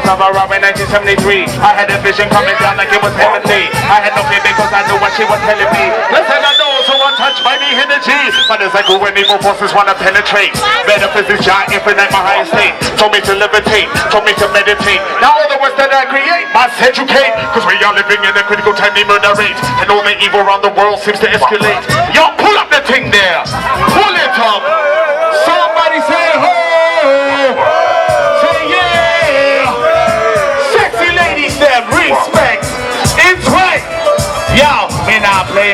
come around in 1973. I had a vision coming down like it was heavenly. I had no fear because I knew what she was telling me. Listen, I know so untouched by the energy. But as I go when evil forces wanna penetrate, metaphysics, giant, infinite, my highest state. Told me to levitate, told me to meditate. Now all the words that I create must educate. Cause we are living in a critical time, they murder rate. And all the evil around the world seems to escalate. Y'all pull up the thing there. Pull it up. Somebody say ho. Say yeah. Sexy ladies there, respect. It's right. Yo, me not play.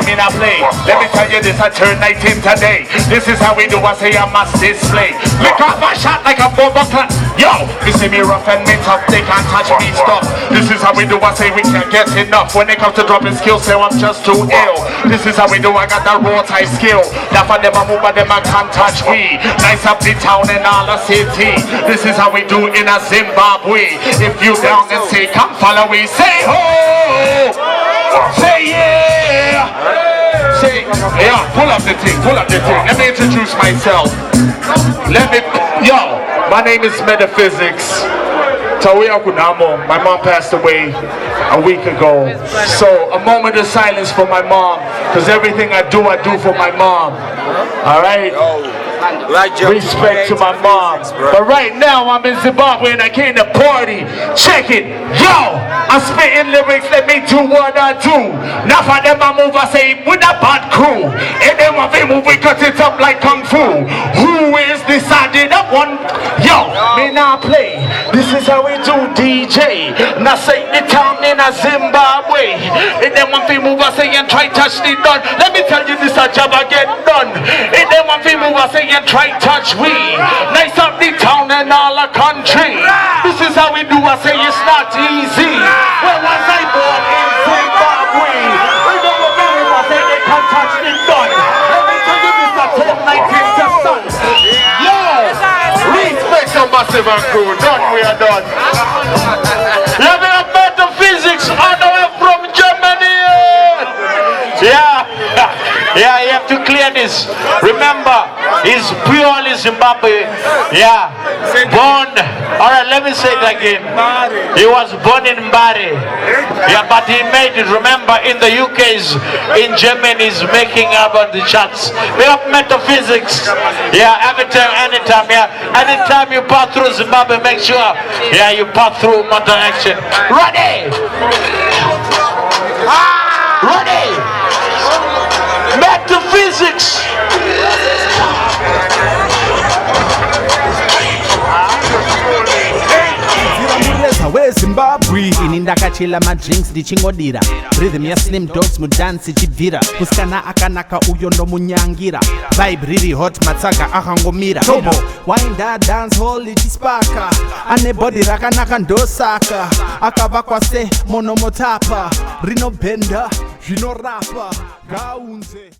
Let me tell you this, I turned 19 today. This is how we do, I say I must display. Lick off my shot like a bomb clock. Yo, you see me rough and me tough, they can't touch me stuff. This is how we do, I say we can't get enough. When it comes to dropping skills, say I'm just too ill. This is how we do, I got that raw type skill. Now for them I move, but them I can't touch me. Nice up the town and all the city. This is how we do in a Zimbabwe. If you down and say come follow me, say ho. Say yeah. Say yeah, pull up the thing. Let me introduce myself. My name is METAPHYSICS. Tawia Kunamo. My mom passed away a week ago. So a moment of silence for my mom, because everything I do for my mom. Alright? Respect to my mom. But right now I'm in Zimbabwe and I came to party. Check it. Yo, I'm spitting lyrics, let me do what I do. Now for them I move, I say with a bad crew. And then when they move, we cut it up like Kung Fu. Who is decided up one? Yo, me not play. This is how we do DJ. Now say the town in a Zimbabwe. And then when they move, I say and try touch the done. Let me tell you this a job I get done. And then when they move, I say and try touch we. Nice up the town and all the country. This is how we do, I say it's not easy. Where was I born in Zimbabwe? We don't remember, I say they can't touch the gun. Let me tell you this, I told 19 to son. Yo, respect to Massive and crew, done, we are done. Yeah, we have METAPHYSICS all the way from Germany. Yeah, you have to clear this. Remember, he's purely Zimbabwe. Yeah, born. Alright, let me say it again. He was born in MADD. Yeah, but he made it. Remember, in the UK's, in Germany, he's making up on the charts. We have METAPHYSICS. Yeah, every time, anytime. Yeah, anytime you pass through Zimbabwe, make sure. Yeah, you pass through Motor Action. Ready? Ready? METAPHYSICS. Zimbabwe ini ndakachela madrinks ndichingodira rhythm ya Slimdoggz mudansi chibvira kusikana akanaka uyo ndomunyangira vibe riri hot matsaga akangomira tobo wainda dance hall ichispaka ane body rakanaka ndosaka akavakwa se monomotapa rinobhenda zvinorapa gaunze.